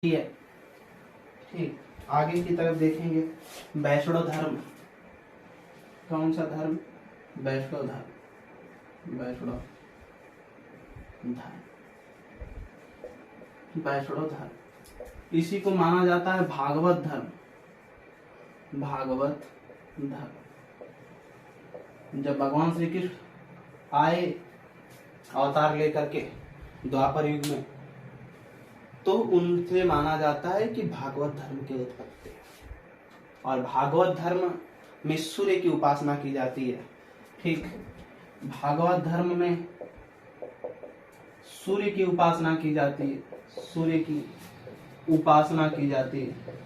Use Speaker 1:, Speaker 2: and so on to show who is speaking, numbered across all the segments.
Speaker 1: है। ठीक, आगे की तरफ देखेंगे। वैष्णव धर्म, कौन सा धर्म? वैष्णव धर्म। वैष्णव धर्म, वैष्णव धर्म, इसी को माना जाता है भागवत धर्म। भागवत धर्म, जब भगवान श्री कृष्ण आए अवतार लेकर के द्वापर युग में, तो उनसे माना जाता है कि भागवत धर्म की उत्पत्ति है। और भागवत धर्म में सूर्य की उपासना की जाती है। ठीक, भागवत धर्म में सूर्य की उपासना की जाती है। सूर्य की उपासना की जाती है।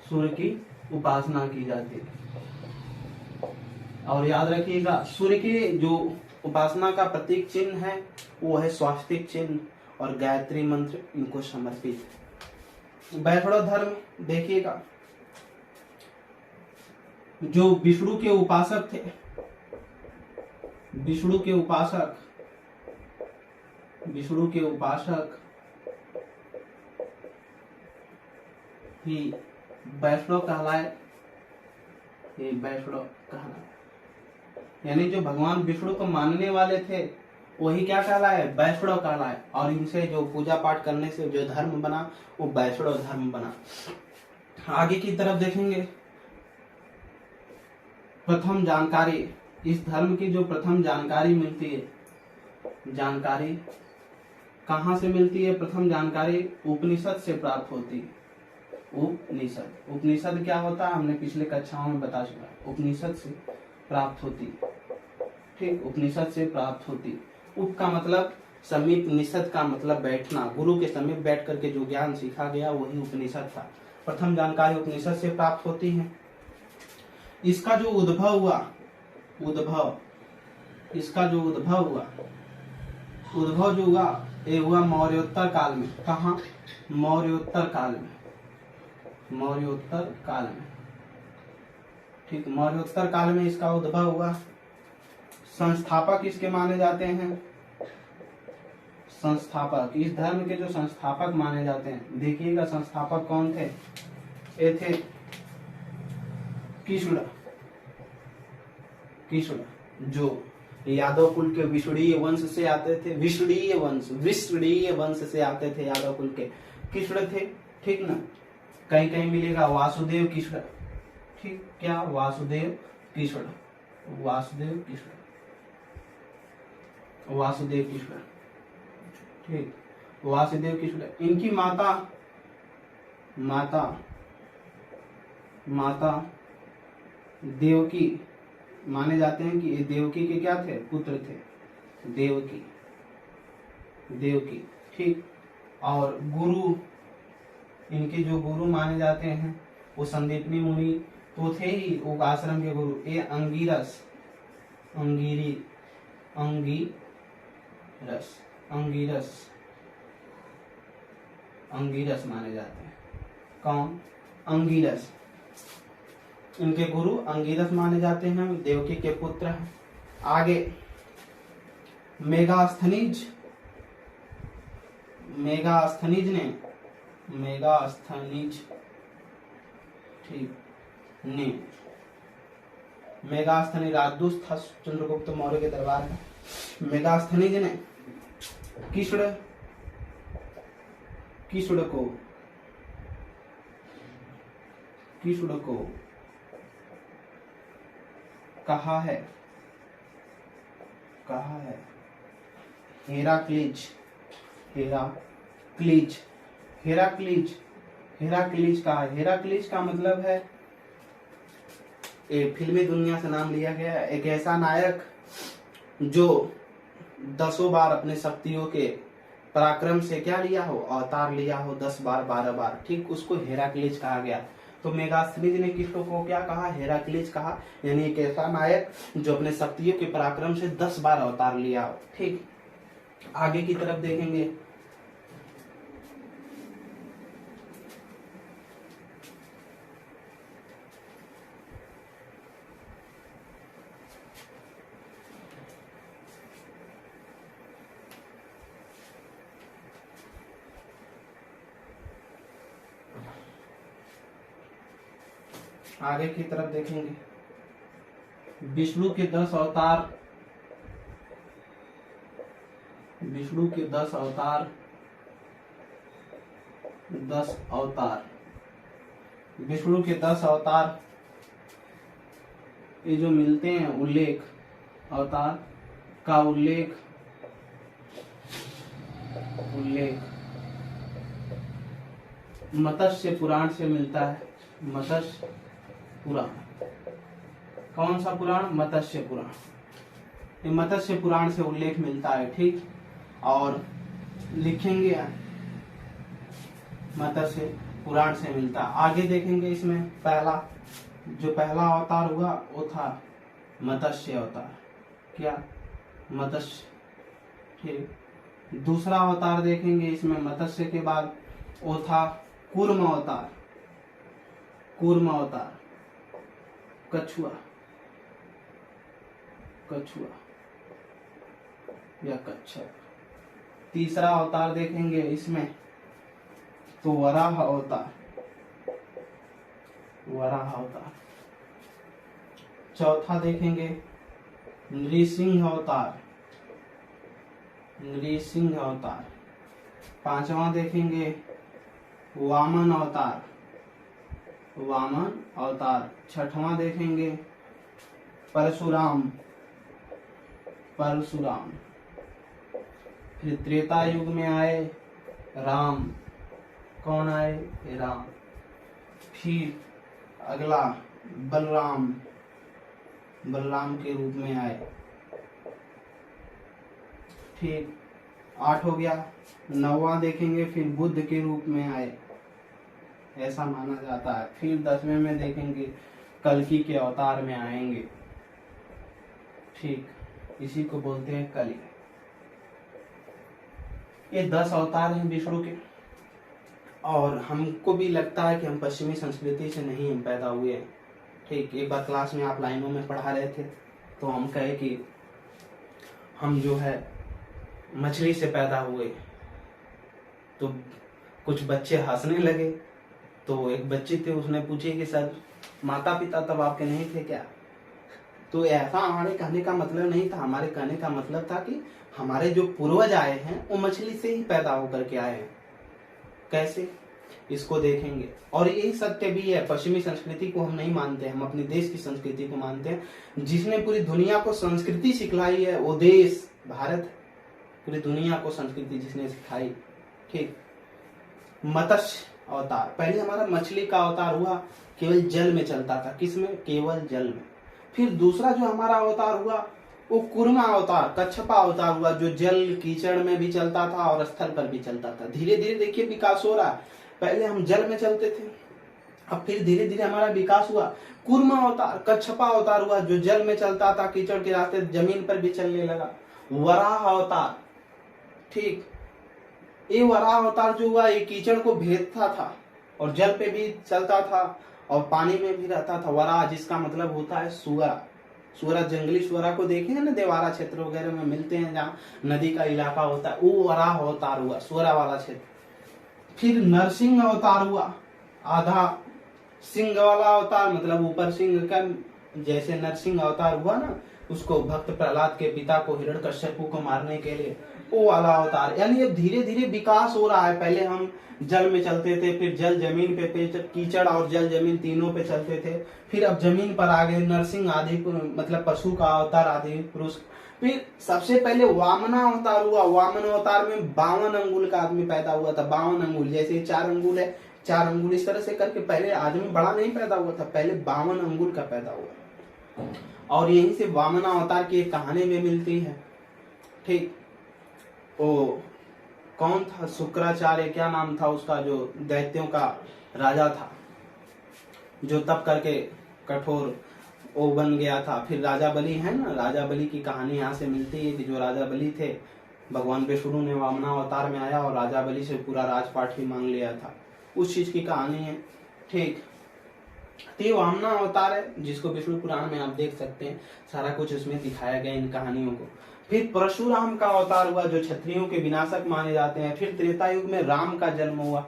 Speaker 1: सूर्य की उपासना की जाती है। और याद रखिएगा, सूर्य के जो उपासना का प्रतीक चिन्ह है वो है स्वास्तिक चिन्ह और गायत्री मंत्र इनको समर्पित है। वैष्णव धर्म देखिएगा, जो विष्णु के उपासक थे, विष्णु के उपासक ही वैष्णव कहलाए। ये वैष्णव कहलाए, यानी जो भगवान विष्णु को मानने वाले थे वही क्या कहलाए? वैष्णव कहलाए। और इनसे जो पूजा पाठ करने से जो धर्म बना वो वैष्णव धर्म बना। आगे की तरफ देखेंगे। प्रथम जानकारी, इस धर्म की जो प्रथम जानकारी मिलती है, जानकारी कहाँ से मिलती है? प्रथम जानकारी उपनिषद से प्राप्त होती है। उपनिषद, उपनिषद क्या होता है हमने पिछले कक्षाओं में बता चुका। उपनिषद से प्राप्त होती, ठीक, उपनिषद से प्राप्त होती। उप का मतलब समीप, निषद का मतलब बैठना। गुरु के समीप बैठ करके जो ज्ञान सीखा गया वही उपनिषद था। प्रथम जानकारी उपनिषद से प्राप्त होती है। इसका जो उद्भव हुआ, इसका जो उद्भव जो हुआ ये हुआ मौर्योत्तर काल में। कहा? मौर्योत्तर काल में। मौर्योत्तर काल में, ठीक, मौर्योत्तर काल में इसका उद्भव हुआ। संस्थापक इसके माने जाते हैं। संस्थापक, इस धर्म के जो संस्थापक माने जाते हैं, देखिएगा संस्थापक कौन थे? ये थे कृष्ण, जो यादव कुल के विष्णुड़ीय वंश से आते थे। विष्णुड़ीय वंश से आते थे यादव कुल के कृष्ण थे, ठीक ना। कहीं कहीं मिलेगा वासुदेव कृष्ण, ठीक, क्या? वासुदेव कृष्ण, ठीक, वासुदेव कृष्ण। इनकी माता देवकी माने जाते हैं कि ये देवकी के क्या थे? पुत्र थे। देवकी, ठीक। और गुरु, इनके जो गुरु माने जाते हैं वो संदीपनी मुनि तो थे ही, वो आश्रम के गुरु। ये अंगीरस माने जाते हैं। कौन? अंगीरस। इनके गुरु अंगीरस माने जाते हैं, देवकी के पुत्र हैं। आगे मेगास्थनीज राजदूत था चंद्रगुप्त मौर्य के दरबार में। मेगास्थनीज ने कृष्ण को कहा है हेराक्लीज कहा। हेराक्लीज का मतलब है, फिल्मी दुनिया से नाम लिया गया है, एक ऐसा नायक जो 10 बार अपने शक्तियों के पराक्रम से क्या लिया हो? अवतार लिया हो, 10 बार 12 बार, ठीक, उसको हेराक्लीज कहा गया। तो मेगास्थनीज ने कृष्ण को क्या कहा? हेराक्लीज कहा, यानी एक ऐसा नायक जो अपने शक्तियों के पराक्रम से 10 बार अवतार लिया हो, ठीक। आगे की तरफ देखेंगे। आगे की तरफ देखेंगे, विष्णु के 10 अवतार, विष्णु के 10 अवतार, 10 अवतार, विष्णु के 10 अवतार ये जो मिलते हैं, उल्लेख, अवतार का उल्लेख, मत्स्य पुराण से मिलता है। मत्स्य पुराण, कौन सा पुराण? मत्स्य पुराण। ये मत्स्य पुराण से उल्लेख मिलता है, ठीक। और लिखेंगे मत्स्य पुराण से मिलता है। आगे देखेंगे, इसमें पहला अवतार हुआ वो था मत्स्य अवतार। क्या? मत्स्य, ठीक। दूसरा अवतार देखेंगे इसमें मत्स्य के बाद, वो था कूर्म अवतार। कूर्म अवतार, कछुआ या कच्छप। तीसरा अवतार देखेंगे इसमें तो वराह अवतार। चौथा देखेंगे नृसिंह अवतार। पांचवा देखेंगे वामन अवतार। छठवां देखेंगे परशुराम। फिर त्रेता युग में आए राम। कौन आए? राम। फिर अगला बलराम के रूप में आए, ठीक। 8 हो गया। 9वां देखेंगे फिर बुद्ध के रूप में आए, ऐसा माना जाता है। फिर 10वें में देखेंगे कल्कि के अवतार में आएंगे, ठीक। इसी को बोलते हैं कलि। ये 10 अवतार हैं विष्णु के। और हमको भी लगता है कि हम पश्चिमी संस्कृति से नहीं हम पैदा हुए हैं, ठीक। एक बार क्लास में आप लाइनों में पढ़ा रहे थे तो हम कहे कि हम जो है मछली से पैदा हुए, तो कुछ बच्चे हंसने लगे। तो एक बच्चे थे, उसने पूछे कि सर माता पिता तब आपके नहीं थे क्या? तो ऐसा हमारे कहने का मतलब नहीं था। हमारे कहने का मतलब था कि हमारे जो पूर्वज आए हैं वो मछली से ही पैदा होकर के आए हैं। कैसे? इसको देखेंगे। और यही सत्य भी है, पश्चिमी संस्कृति को हम नहीं मानते, हम अपने देश की संस्कृति को मानते हैं। जिसने पूरी दुनिया को संस्कृति सिखलाई है वो देश भारत। पूरी दुनिया को संस्कृति जिसने सिखाई, ठीक। मत्स्य अवतार, पहले हमारा मछली का अवतार हुआ, केवल जल में चलता था। किसमें? केवल जल में। फिर दूसरा जो हमारा अवतार हुआ वो कूर्मा अवतार, कच्छपा अवतार हुआ, जो जल कीचड़ में भी चलता था और स्थल पर भी चलता था। धीरे धीरे देखिए विकास हो रहा है। पहले हम जल में चलते थे, अब फिर धीरे धीरे हमारा विकास हुआ। कूर्मा अवतार, कच्छपा अवतार हुआ, जो जल में चलता था, कीचड़ के रास्ते जमीन पर भी चलने लगा। वराह अवतार, ठीक। ये वराह अवतार जो हुआ ये कीचड़ को भेदता था और जल पे भी चलता था और पानी में भी रहता था। वराह जिसका मतलब होता है सुअरा, जंगली सुअरा को देखे हैं ना, देवारा क्षेत्र वगैरह में मिलते हैं जहाँ नदी का इलाका होता है, वो वराह अवतार हुआ, सुअरा वाला क्षेत्र। फिर नरसिंह अवतार हुआ, आधा सिंह वाला अवतार, मतलब ऊपर सिंह का, जैसे नरसिंह अवतार हुआ ना, उसको भक्त प्रहलाद के पिता को हिरण्यकश्यप को मारने के लिए, वो वाला अवतार। यानी अब धीरे धीरे विकास हो रहा है। पहले हम जल में चलते थे, फिर जल जमीन पे, कीचड़ और जल जमीन तीनों पे चलते थे। फिर अब जमीन पर आ गए नरसिंह आदि, मतलब पशु का अवतार आदि पुरुष। फिर सबसे पहले वामना अवतार हुआ। वामन अवतार में 52 अंगुल का आदमी पैदा हुआ था। 52 अंगुल, जैसे 4 अंगुल है, 4 अंगुल इस तरह से करके पहले आदमी बड़ा नहीं पैदा हुआ था, पहले 52 अंगुल का पैदा हुआ। और यहीं से वामना अवतार की एक कहानी भी मिलती है, ठीक। ओ कौन था? शुक्राचार्य, क्या नाम था उसका, जो दैत्यों का राजा था, जो तप करके कठोर वो बन गया था। फिर राजा बलि है ना, राजा बलि की कहानी यहाँ से मिलती है कि जो राजा बलि थे, भगवान विष्णु ने वामना अवतार में आया और राजा बलि से पूरा राजपाट भी मांग लिया था। उस चीज की कहानी है, ठीक। तो वामना अवतार है जिसको विष्णु पुराण में आप देख सकते हैं, सारा कुछ उसमें दिखाया गया इन कहानियों को। फिर परशुराम का अवतार हुआ, जो क्षत्रियों के विनाशक माने जाते हैं। फिर त्रेता युग में राम का जन्म हुआ।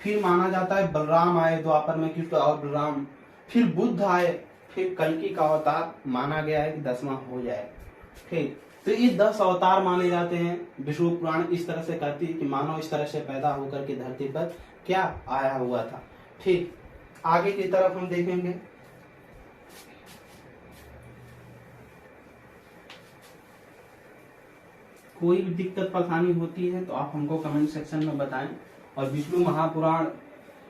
Speaker 1: फिर माना जाता है बलराम आए द्वापर में, कृष्ण और बलराम फिर बुद्ध आए, फिर कल्कि का अवतार माना गया है कि 10वां हो जाए। ठीक, तो ये 10 अवतार माने जाते हैं। विष्णु पुराण इस तरह से कहती है कि मानव इस तरह से पैदा होकर के धरती पर क्या आया हुआ था। ठीक, आगे की तरफ हम देखेंगे। कोई भी दिक्कत परेशानी होती है तो आप हमको कमेंट सेक्शन में बताएं, और विष्णु महापुराण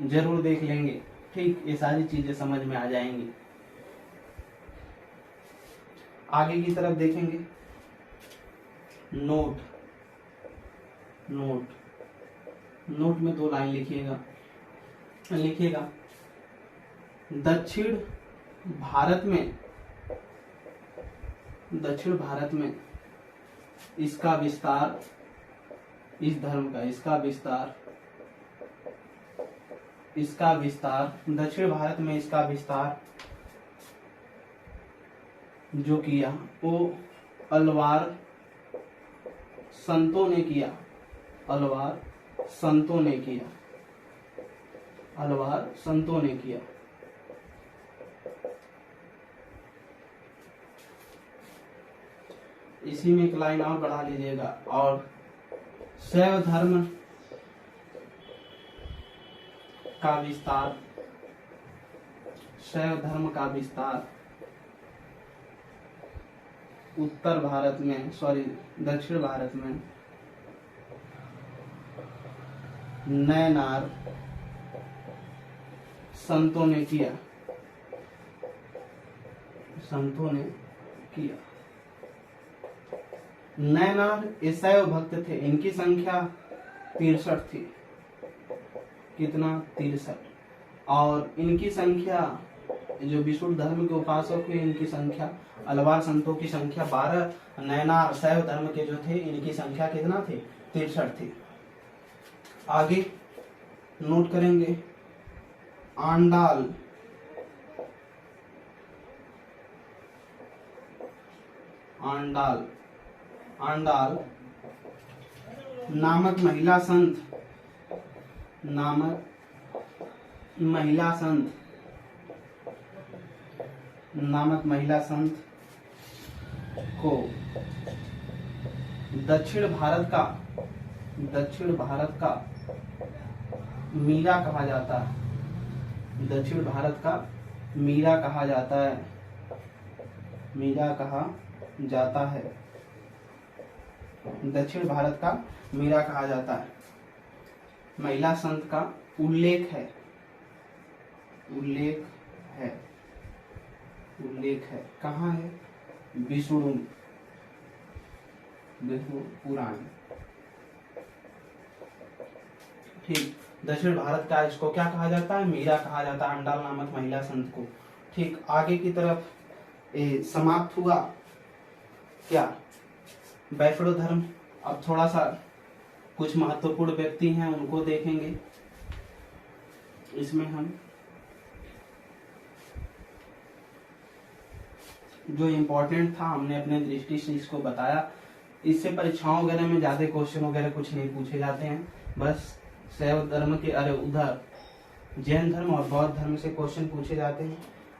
Speaker 1: जरूर देख लेंगे। ठीक, ये सारी चीजें समझ में आ जाएंगी। आगे की तरफ देखेंगे। नोट नोट नोट में 2 लाइन लिखिएगा। दक्षिण भारत में इसका विस्तार, इस धर्म का इसका विस्तार दक्षिण भारत में इसका विस्तार जो किया वो अलवार संतों ने किया। इसी में एक लाइन और बढ़ा लीजिएगा। और शैव धर्म का विस्तार दक्षिण भारत में नैनार संतों ने किया। नैनार ईसाई भक्त थे, इनकी संख्या 63 थी। कितना? 63। और इनकी संख्या, जो विष्णु धर्म के उपासक हुए, इनकी संख्या, अलवार संतों की संख्या 12, नैनार शैव धर्म के जो थे इनकी संख्या कितना थी? 63 थी। आगे नोट करेंगे। आंडाल नामक महिला संत को दक्षिण भारत का मीरा कहा जाता है। दक्षिण भारत का मीरा कहा जाता है। महिला संत का उल्लेख है। कहाँ है? विष्णु पुराण। ठीक, दक्षिण भारत का इसको क्या कहा जाता है? मीरा कहा जाता है, अंडाल नामक महिला संत को। ठीक, आगे की तरफ समाप्त हुआ क्या? वैष्णव धर्म। अब थोड़ा सा कुछ महत्वपूर्ण व्यक्ति हैं उनको देखेंगे। इसमें हम जो इम्पोर्टेंट था हमने अपने दृष्टि से इसको बताया। इससे परीक्षाओं वगैरह में ज्यादा क्वेश्चन वगैरह कुछ नहीं पूछे जाते हैं, बस शैव धर्म के उधर जैन धर्म और बौद्ध धर्म से क्वेश्चन पूछे जाते हैं।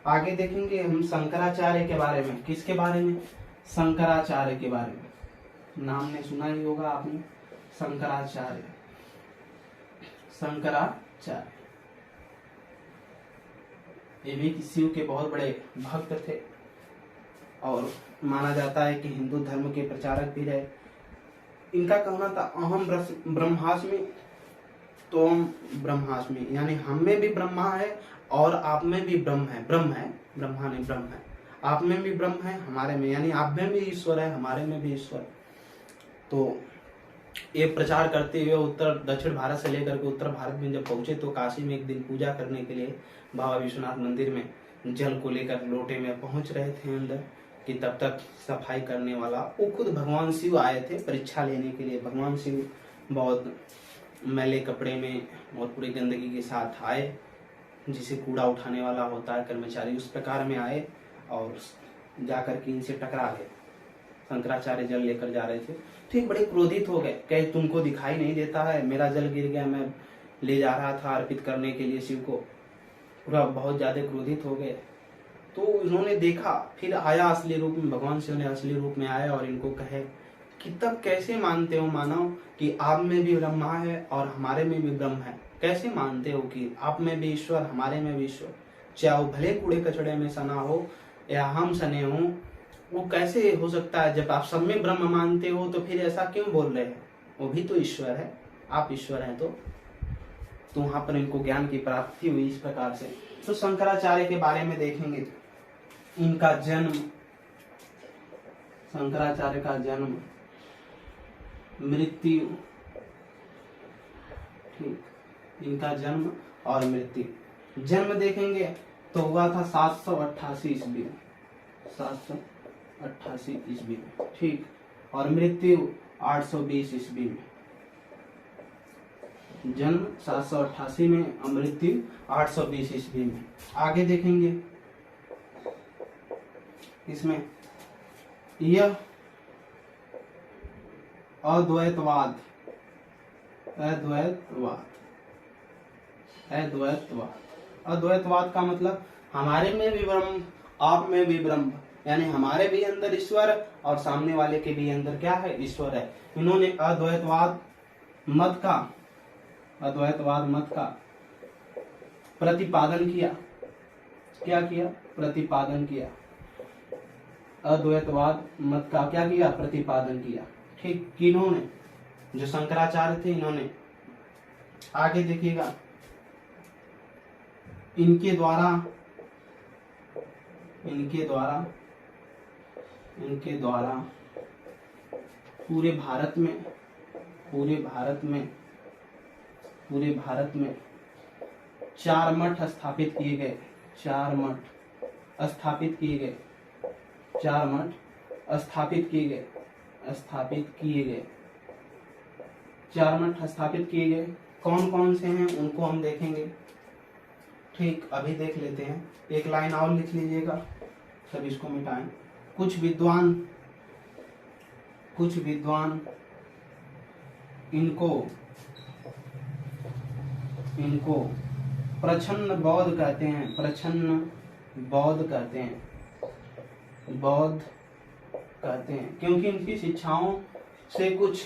Speaker 1: आगे देखेंगे हम शंकराचार्य के बारे में। किसके बारे में? शंकराचार्य के बारे में। नाम ने सुना ही होगा आपने, शंकराचार्य। ये भी शिव के बहुत बड़े भक्त थे और माना जाता है कि हिंदू धर्म के प्रचारक भी रहे। इनका कहना था अहम ब्रह्मास्मि तोम ब्रह्मास्मि, यानी हम में भी ब्रह्मा है और आप में भी ब्रह्म है। ब्रह्मा नहीं, ब्रह्म है। आप में भी ब्रह्म है, हमारे में, यानी आप में भी ईश्वर है, हमारे में भी ईश्वर। तो ये प्रचार करते हुए दक्षिण भारत से लेकर के उत्तर भारत में जब पहुंचे तो काशी में एक दिन पूजा करने के लिए बाबा विश्वनाथ मंदिर में जल को लेकर लोटे में पहुंच रहे थे अंदर, कि तब तक सफाई करने वाला वो खुद भगवान शिव आए थे परीक्षा लेने के लिए। भगवान शिव बहुत मैले कपड़े में और पूरी गंदगी के साथ आए, जिसे कूड़ा उठाने वाला होता है कर्मचारी, उस प्रकार में आए और जाकर के इनसे टकरा गए। शंकराचार्य जल लेकर जा रहे थे। ठीक, बड़े क्रोधित हो गए, कहे तुमको दिखाई नहीं देता है, मेरा जल गिर गया, मैं ले जा रहा था अर्पित करने के लिए शिव को। पूरा बहुत ज्यादा क्रोधित हो गए। तो उन्होंने देखा, फिर आया असली रूप में, भगवान शिव ने असली रूप में आया और इनको कहे कि तब कैसे मानते हो मानव कि आप में भी ब्रह्मा है और हमारे में भी ब्रह्म है? कैसे मानते हो कि आप में भी ईश्वर, हमारे में भी ईश्वर? चाहे वो भले कूड़े कचड़े में सना हो या हम सने हो, वो कैसे हो सकता है? जब आप सब में ब्रह्म मानते हो तो फिर ऐसा क्यों बोल रहे हैं? वो भी तो ईश्वर है, आप ईश्वर हैं। तो वहां पर इनको ज्ञान की प्राप्ति हुई इस प्रकार से। तो शंकराचार्य के बारे में देखेंगे, इनका जन्म, शंकराचार्य का जन्म, मृत्यु, ठीक, इनका जन्म और मृत्यु। जन्म देखेंगे तो हुआ था 788 ईस्वी में, 788 ईस्वी में, ठीक, और मृत्यु 820 ईस्वी में। जन्म 788 में और मृत्यु 820 ईस्वी में। आगे देखेंगे इसमें यह अद्वैतवाद, अद्वैतवाद, अद्वैतवाद, अद्वैतवाद का मतलब हमारे में भी ब्रह्म, आप में भी ब्रह्म, यानी हमारे भी अंदर ईश्वर और सामने वाले के भी अंदर क्या है? ईश्वर है। इन्होंने अद्वैतवाद मत का, अद्वैतवाद मत का प्रतिपादन किया। क्या किया? प्रतिपादन किया। अद्वैतवाद मत का क्या किया? प्रतिपादन किया। ठीक, किन्होंने? जो शंकराचार्य थे, इन्होंने। आगे देखिएगा, इनके द्वारा, इनके द्वारा, इनके द्वारा पूरे भारत में, पूरे भारत में, पूरे भारत में 4 मठ स्थापित किए गए। 4 मठ स्थापित किए गए। 4 मठ स्थापित किए गए। स्थापित किए गए। 4 मठ स्थापित किए गए। कौन कौन से हैं उनको हम देखेंगे। ठीक, अभी देख लेते हैं। एक लाइन और लिख लीजिएगा, सब इसको मिटाएं। कुछ विद्वान इनको प्रच्छन्न बौद्ध कहते हैं। प्रच्छन्न बौद्ध कहते हैं। बौद्ध कहते हैं क्योंकि इनकी शिक्षाओं से कुछ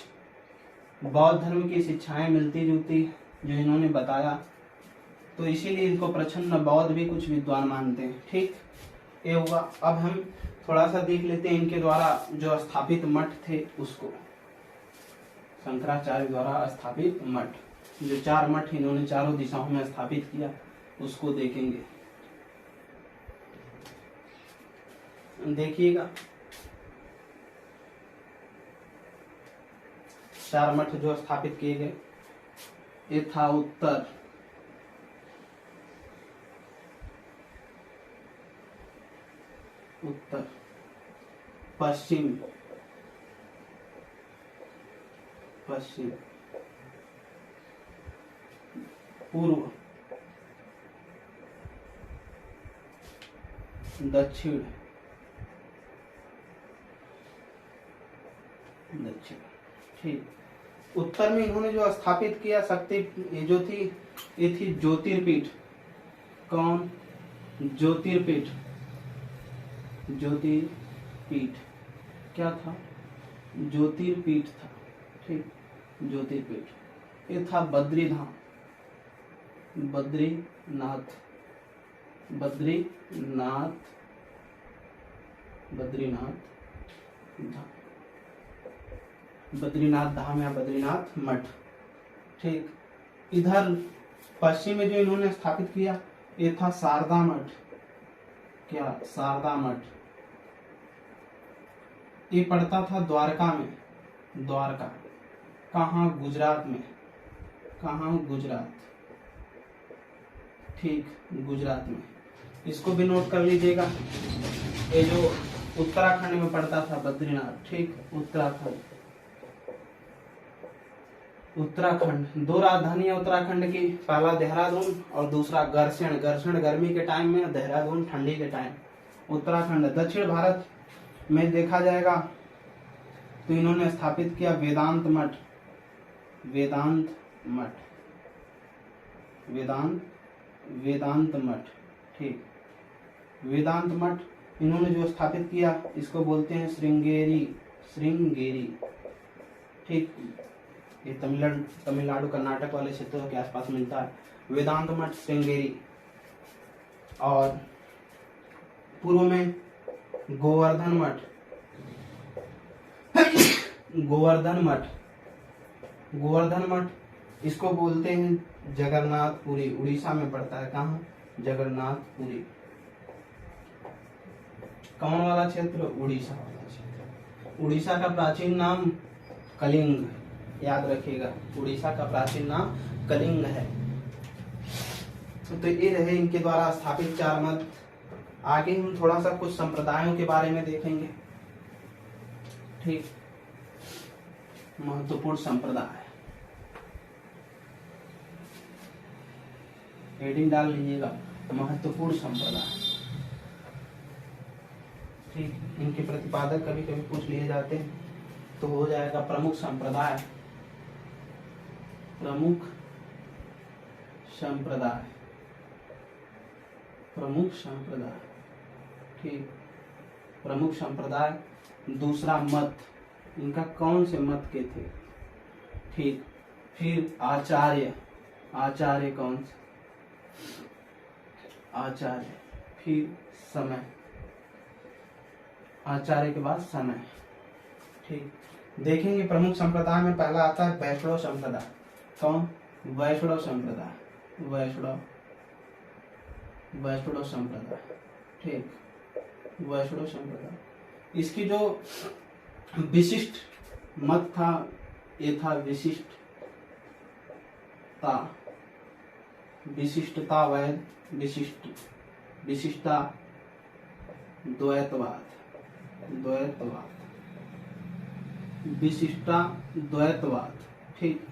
Speaker 1: बौद्ध धर्म की शिक्षाएं मिलती जुलती जो इन्होंने बताया, तो इसीलिए इनको प्रच्छन्न बौद्ध भी कुछ विद्वान मानते हैं। ठीक, ये हुआ। अब हम थोड़ा सा देख लेते हैं इनके द्वारा जो स्थापित मठ थे उसको। शंकराचार्य द्वारा स्थापित मठ, जो 4 मठ इन्होंने चारों दिशाओं में स्थापित किया, उसको देखेंगे। देखिएगा, 4 मठ जो स्थापित किए गए, ये था उत्तर, पश्चिम, पूर्व, दक्षिण, ठीक। उत्तर में इन्होंने जो स्थापित किया शक्ति, ये जो थी, ये थी ज्योतिर्पीठ। कौन? ज्योतिर्पीठ। ज्योतिर्पीठ क्या था? ज्योतिर्पीठ था। ठीक, ज्योतिर्पीठ। ये था बद्रीधाम, बद्रीनाथ, बद्रीनाथ, बद्रीनाथ धाम, बद्रीनाथ धाम या बद्रीनाथ मठ। ठीक, इधर पश्चिम में जो इन्होंने स्थापित किया, ये था शारदा मठ। क्या? शारदा मठ। ये पड़ता था द्वारका में। द्वारका कहाँ? गुजरात में। कहाँ? गुजरात। ठीक, गुजरात में। इसको भी नोट कर लीजिएगा। ये जो उत्तराखंड में पड़ता था बद्रीनाथ। ठीक, उत्तराखंड। उत्तराखंड, 2 राजधानी है उत्तराखंड की, पहला देहरादून और दूसरा गरसेन। गरसेन गर्मी के टाइम में, देहरादून ठंडी के टाइम। उत्तराखंड दक्षिण भारत में देखा जाएगा तो इन्होंने स्थापित किया वेदांत मठ। वेदांत मठ, वेदांत वेदांत मठ। ठीक, वेदांत मठ इन्होंने जो स्थापित किया इसको बोलते हैं श्रृंगेरी। श्रृंगेरी, ठीक, ये तमिलनाडु कर्नाटक वाले क्षेत्रों के आसपास मिलता है। वेदांत मठ श्रृंगेरी। और पूर्व में गोवर्धन मठ। गोवर्धन मठ, गोवर्धन मठ इसको बोलते हैं जगन्नाथपुरी। उड़ीसा में पड़ता है। कहाँ? जगन्नाथपुरी। कौन वाला क्षेत्र? उड़ीसा वाला क्षेत्र। उड़ीसा का प्राचीन नाम कलिंग, याद रखिएगा, उड़ीसा का प्राचीन नाम कलिंग है। तो ये रहे इनके द्वारा स्थापित 4 मठ। आगे हम थोड़ा सा कुछ संप्रदायों के बारे में देखेंगे। ठीक, महत्वपूर्ण संप्रदाय, हेडिंग डाल लीजिएगा, महत्वपूर्ण संप्रदाय। ठीक, इनके प्रतिपादक कभी कभी पूछ लिए जाते हैं तो हो जाएगा प्रमुख संप्रदाय। प्रमुख संप्रदाय, प्रमुख संप्रदाय। ठीक, प्रमुख संप्रदाय। दूसरा मत, इनका कौन से मत के थे? ठीक, फिर आचार्य। आचार्य कौन से? आचार्य। फिर समय, आचार्य के बाद समय। ठीक, देखेंगे प्रमुख संप्रदाय में पहला आता है वैष्णव संप्रदाय। कौन? वैष्णव संप्रदाय। वैष्णव संप्रदाय। ठीक, वैष्णव संप्रदाय। इसकी जो विशिष्ट मत था ये था विशिष्टता वैध, विशिष्टता द्वैतवाद। विशिष्टता द्वैतवाद। ठीक,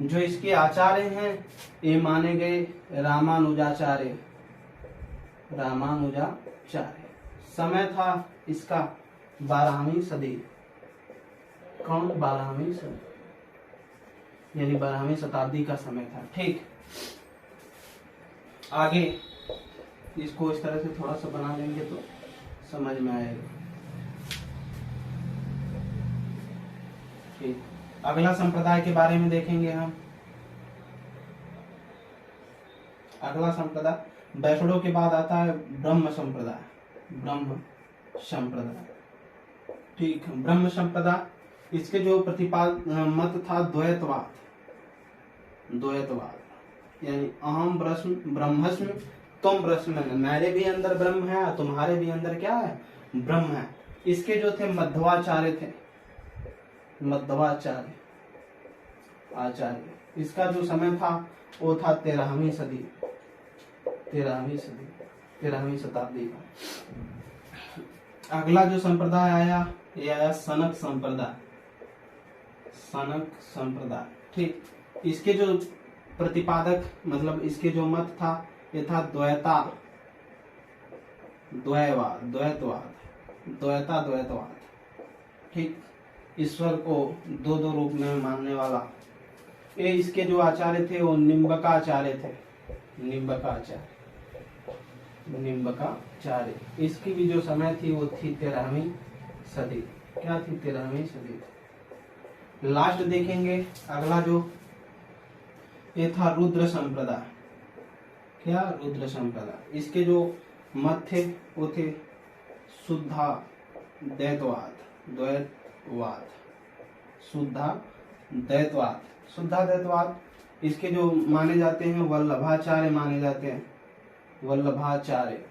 Speaker 1: जो इसके आचार्य हैं ये माने गए रामानुजाचार्य। समय था इसका 12वीं सदी। कौन? 12वीं सदी, यानी 12वीं शताब्दी का समय था। ठीक, आगे इसको इस तरह से थोड़ा सा बना लेंगे तो समझ में आएगा। ठीक, अगला संप्रदाय के बारे में देखेंगे हम। अगला संप्रदाय वैष्णव के बाद आता है ब्रह्म संप्रदाय। ब्रह्म संप्रदाय। ठीक, ब्रह्म संप्रदाय इसके जो मत था द्वैतवाद। यानी अहम ब्रह्मस्मि तुम ब्रह्म, मेरे भी अंदर ब्रह्म है, तुम्हारे भी अंदर क्या है? ब्रह्म है। इसके जो थे मध्वाचार्य थे। आचार्य। इसका जो समय था वो था 13वीं सदी। 13वीं शताब्दी का। अगला जो संप्रदाय आया ये आया सनक संप्रदाय। ठीक, इसके जो प्रतिपादक मतलब इसके जो मत था ये था द्वैतवाद। ठीक, ईश्वर को दो रूप में मानने वाला। ये इसके जो आचार्य थे वो निम्बकाचार्य थे। निम्बकाचार्य। इसकी भी जो समय थी वो थी 13वीं सदी। क्या थी? 13वीं सदी। लास्ट देखेंगे अगला जो ये था रुद्र संप्रदाय। क्या? रुद्र संप्रदाय। इसके जो मत थे वो थे शुद्धाद्वैतवाद। इसके जो माने जाते हैं वल्लभाचार्य माने जाते हैं। वल्लभाचार्य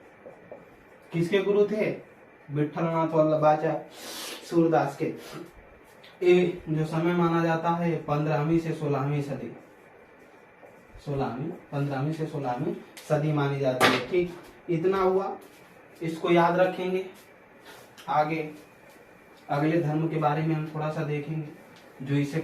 Speaker 1: किसके गुरु थे? विठलनाथ वल्लभाचार्य सूरदास के। ये जो समय माना जाता है 15वीं से 16वीं सदी। 15वीं से 16वीं सदी मानी जाती है। ठीक, इतना हुआ, इसको याद रखेंगे। आगे अगले धर्म के बारे में हम थोड़ा सा देखेंगे जो इसे